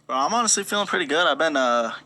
Bro, I'm honestly feeling pretty good. I've been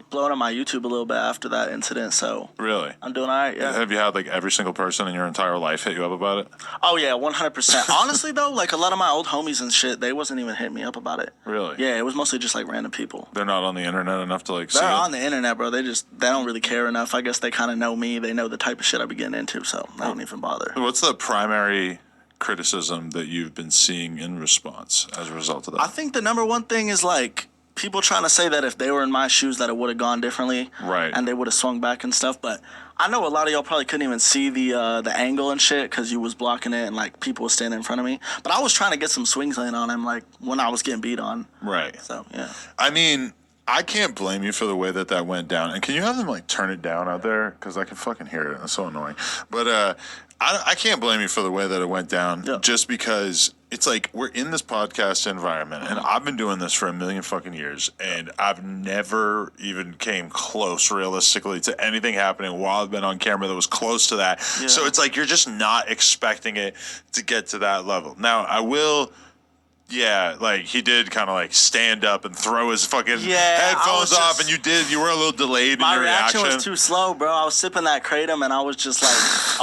blowing up my YouTube a little bit after that incident, so Really? I'm doing all right, yeah. Have you had like every single person in your entire life hit you up about it? Oh, yeah, 100%. Honestly, though, like a lot of my old homies and shit, they wasn't even hitting me up about it. Really? Yeah, it was mostly just like random people. They're not on the internet enough to like see They're it? on the internet, bro. They don't really care enough. I guess they kind of know me. They know the type of shit I be getting into, so I don't even bother. What's the primary criticism that you've been seeing in response as a result of that? I think the number one thing is like people trying to say that if they were in my shoes that it would have gone differently, Right. And they would have swung back and stuff. But I know a lot of y'all probably couldn't even see the angle and shit because you was blocking it and like people was standing in front of me. But I was trying to get some swings in on him like when I was getting beat on. Right. So yeah. I mean, I can't blame you for the way that went down. And can you have them like turn it down out there? Because I can fucking hear it. It's so annoying. But I can't blame you for the way that it went down. Yeah. Just because it's like we're in this podcast environment, and I've been doing this for a million fucking years, and I've never even came close realistically to anything happening while I've been on camera that was close to that. Yeah. So it's like you're just not expecting it to get to that level. Now, I will. Yeah, like he did kind of like stand up and throw his fucking headphones off, and you were a little delayed in your reaction. My reaction was too slow, bro. I was sipping that Kratom, and I was just like,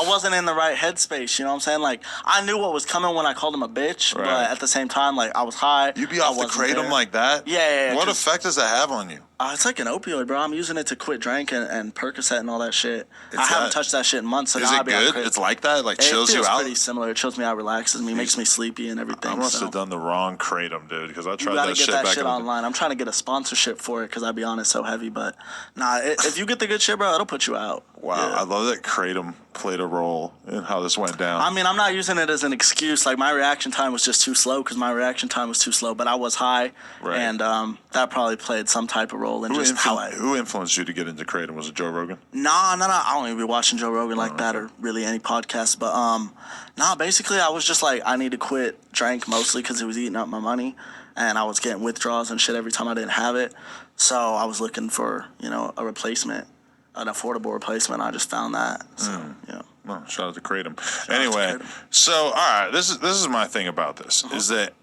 I wasn't in the right headspace. You know what I'm saying? Like, I knew what was coming when I called him a bitch, Right. but at the same time, like, I was high. You be off the Kratom like that? Yeah. What effect does that have on you? It's like an opioid, bro. I'm using it to quit drinking and Percocet and all that shit. I haven't touched that shit in months. So is it good? It's like that? Like chills you out? It feels pretty similar. It chills me out, relaxes me, makes me sleepy and everything. I must have done the wrong Kratom, dude, because I tried that shit back. You gotta get that shit in online. I'm trying to get a sponsorship for it because I'll be honest, so heavy. But nah, if you get the good shit, bro, it'll put you out. Wow, yeah. I love that Kratom played a role in how this went down. I mean, I'm not using it as an excuse. Like, my reaction time was just too slow because my reaction time was too slow. But I was high, right. And that probably played some type of role in Who influenced you to get into Kratom? Was it Joe Rogan? Nah. I don't even be watching Joe Rogan like that or really any podcast. But basically, I was just like, I need to quit drink mostly because it was eating up my money. And I was getting withdrawals and shit every time I didn't have it. So I was looking for, a replacement, an affordable replacement. I just found that. So, yeah. Well, shout out to Kratom. Anyway, so, all right, this is my thing about this, is that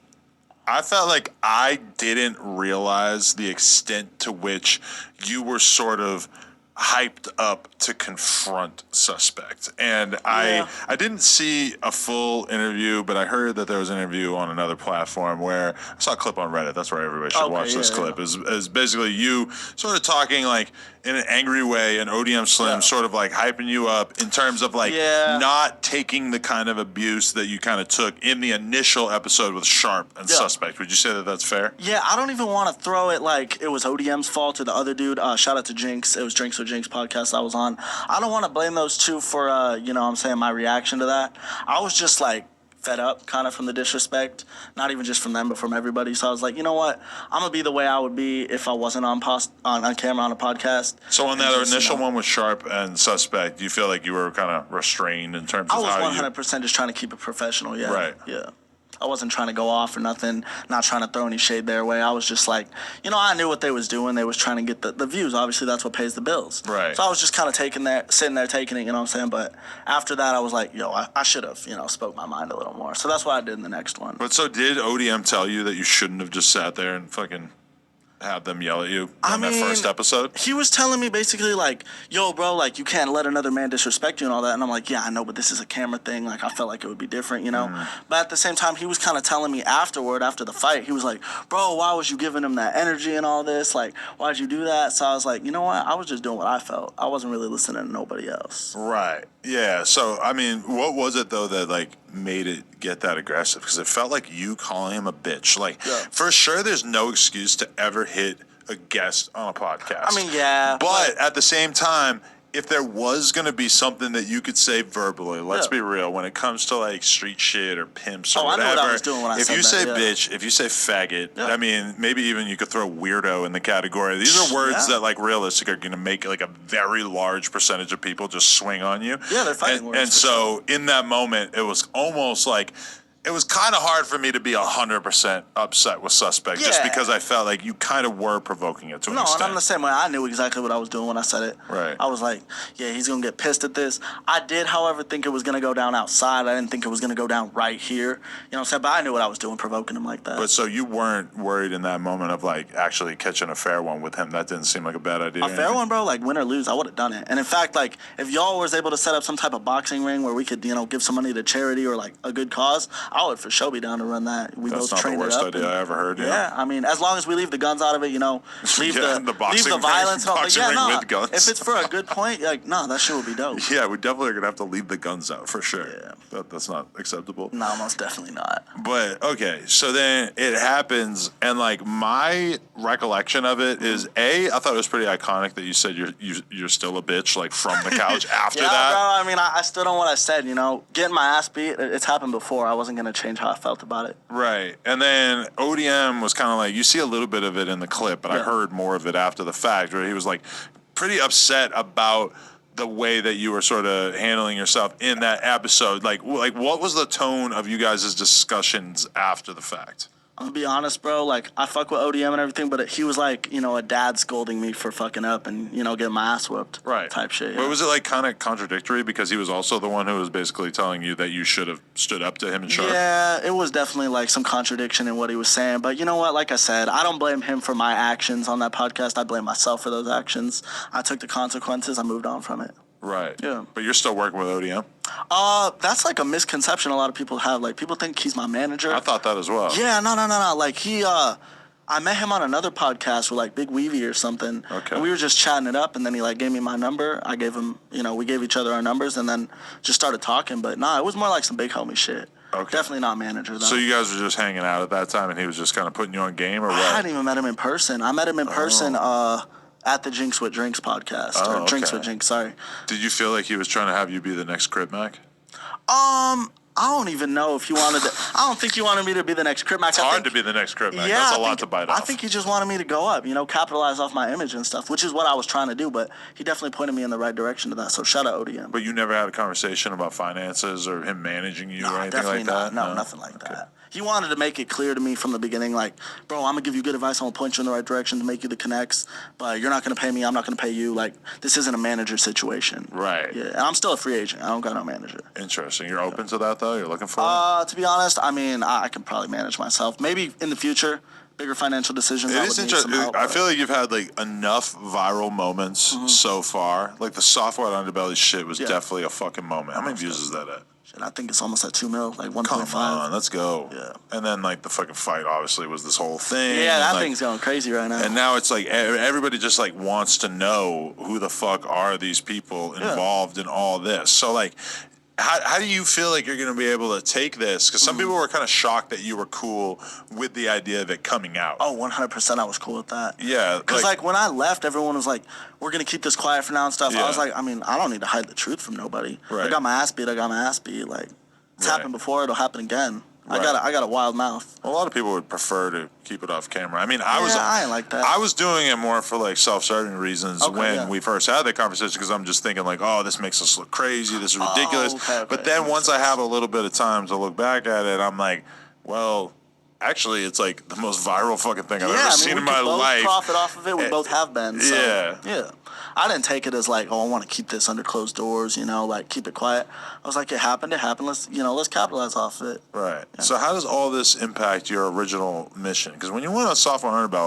I felt like I didn't realize the extent to which you were sort of hyped up to confront suspect. And I didn't see a full interview, but I heard that there was an interview on another platform where I saw a clip on Reddit. That's where everybody should watch this clip. Is basically you sort of talking like in an angry way, and ODM Slim sort of like hyping you up in terms of like not taking the kind of abuse that you kind of took in the initial episode with Sharp and Suspect. Would you say that that's fair? Yeah, I don't even want to throw it like it was ODM's fault or the other dude. Shout out to Jinx. It was Drinks with Jinx podcast I was on. I don't want to blame those two for, my reaction to that. I was just like, fed up kind of from the disrespect, not even just from them but from everybody. So I was like, you know what, I'm gonna be the way I would be if I wasn't on camera on a podcast. So on that initial one with Sharp and Suspect, do you feel like you were kind of restrained in terms of how you... I was 100% just trying to keep it professional. Right. I wasn't trying to go off or nothing, not trying to throw any shade their way. I was just like, I knew what they was doing. They was trying to get the views. Obviously, that's what pays the bills. Right. So I was just kind of sitting there taking it, you know what I'm saying? But after that, I was like, I should have, spoke my mind a little more. So that's what I did in the next one. But so did ODM tell you that you shouldn't have just sat there and fucking have them yell at you on that first episode? He was telling me basically like, yo, bro, like you can't let another man disrespect you and all that. And I'm like, yeah, I know, but this is a camera thing. Like I felt like it would be different, But at the same time, he was kind of telling me after the fight, he was like, bro, why was you giving him that energy and all this? Like, why'd you do that? So I was like, you know what? I was just doing what I felt. I wasn't really listening to nobody else. Right. Yeah. So, I mean, what was it though that like made it get that aggressive? Because it felt like you calling him a bitch. Like, for sure, there's no excuse to ever hit a guest on a podcast. I mean, yeah. But at the same time, if there was going to be something that you could say verbally, let's be real, when it comes to like street shit or pimps or whatever, I know what I was doing when I said that. If you say bitch, if you say faggot, I mean, maybe even you could throw weirdo in the category. These are words that like realistic are going to make like a very large percentage of people just swing on you. Yeah, they're fighting words. And so in that moment, it was almost like it was kind of hard for me to be 100% upset with Suspect just Yeah. because I felt like you kind of were provoking it to an No, and extent. I'm the same way. I knew exactly what I was doing when I said it. Right. I was like, yeah, he's going to get pissed at this. I did, however, think it was going to go down outside. I didn't think it was going to go down right here. You know what I'm saying? But I knew what I was doing, provoking him like that. But so you weren't worried in that moment of like actually catching a fair one with him? That didn't seem like a bad idea. A fair one, bro, like win or lose, I would have done it. And in fact, like if y'all was able to set up some type of boxing ring where we could, give some money to charity or like a good cause, I would for sure be down to run that. We That's both not train the worst it up. idea I ever heard. Yeah, I mean, as long as we leave the guns out of it, leave Yeah, the boxing leave the violence and all. But boxing yeah, ring no, with guns. if it's for a good point, like no, that shit would be dope. Yeah, we definitely are gonna have to leave the guns out for sure. Yeah. That's not acceptable. No, most definitely not. But okay, so then it happens, and like my recollection of it is, I thought it was pretty iconic that you said you're still a bitch, like from the couch after Yeah, that. bro. I mean, I stood on what I said. Getting my ass beat. It's happened before. I wasn't gonna change how I felt about it. Right, and then ODM was kind of like, you see a little bit of it in the clip, but I heard more of it after the fact, where he was like pretty upset about the way that you were sort of handling yourself in that episode. Like what was the tone of you guys' discussions after the fact? I'm gonna be honest, bro. Like, I fuck with ODM and everything, but he was like, a dad scolding me for fucking up and, getting my ass whooped. Right. Type shit. But was it like kind of contradictory because he was also the one who was basically telling you that you should have stood up to him and showed? Yeah, it was definitely like some contradiction in what he was saying. But you know what? Like I said, I don't blame him for my actions on that podcast. I blame myself for those actions. I took the consequences. I moved on from it. Right. Yeah. But you're still working with ODM? That's like a misconception a lot of people have. Like, people think he's my manager. I thought that as well. Yeah, no. Like, I met him on another podcast with like Big Weavy or something. Okay. And we were just chatting it up, and then he like gave me my number. I gave him, we gave each other our numbers, and then just started talking. But nah, it was more like some big homie shit. Okay. Definitely not manager though. So you guys were just hanging out at that time, and he was just kind of putting you on game, or what? I hadn't even met him in person. I met him in person at the Jinx with Drinks podcast. Or Drinks with Jinx, sorry. Did you feel like he was trying to have you be the next Crip Mac? I don't even know if he wanted to. I don't think he wanted me to be the next Crip Mac. It's hard to be the next Crip Mac. Yeah, That's a lot to bite off. I think he just wanted me to go up, capitalize off my image and stuff, which is what I was trying to do. But he definitely pointed me in the right direction to that. So shout out ODM. But you never had a conversation about finances or him managing you or anything like that? No, nothing like that. He wanted to make it clear to me from the beginning, like, bro, I'm going to give you good advice. I'm going to point you in the right direction to make you the connects. But you're not going to pay me. I'm not going to pay you. Like, this isn't a manager situation. Right. Yeah, and I'm still a free agent. I don't got no manager. Interesting. You're open to that, though? You're looking for it? To be honest, I mean, I can probably manage myself. Maybe in the future, bigger financial decisions. It is interesting. I feel like you've had like enough viral moments so far. Like the Soft White Underbelly shit was definitely a fucking moment. How many views is that at? Shit, I think it's almost at 2 mil, like 1.5. Come on, let's go. Yeah. And then like the fucking fight obviously was this whole thing. Yeah, that like, thing's going crazy right now. And now it's like everybody just like wants to know who the fuck are these people involved in all this. So like, how do you feel like you're going to be able to take this? Because some people were kind of shocked that you were cool with the idea of it coming out. Oh, 100% I was cool with that. Yeah. Because, like, when I left, everyone was like, we're going to keep this quiet for now and stuff. Yeah. I was like, I mean, I don't need to hide the truth from nobody. Right. I got my ass beat. Like, it's happened before. It'll happen again. Right. I got a wild mouth. A lot of people would prefer to keep it off camera. I mean, I ain't like that. I was doing it more for like self-serving reasons when we first had the conversation because I'm just thinking like, oh, this makes us look crazy. This is ridiculous. Okay. But then once I have a little bit of time to look back at it, I'm like, well, actually, it's like the most viral fucking thing I've ever seen in my life. We profit off of it. We both have been. So, yeah. I didn't take it as like, oh, I want to keep this under closed doors, like keep it quiet. I was like, it happened. Let's capitalize off of it. Right. Yeah. So how does all this impact your original mission? Because when you went on Soft 100 Ballot,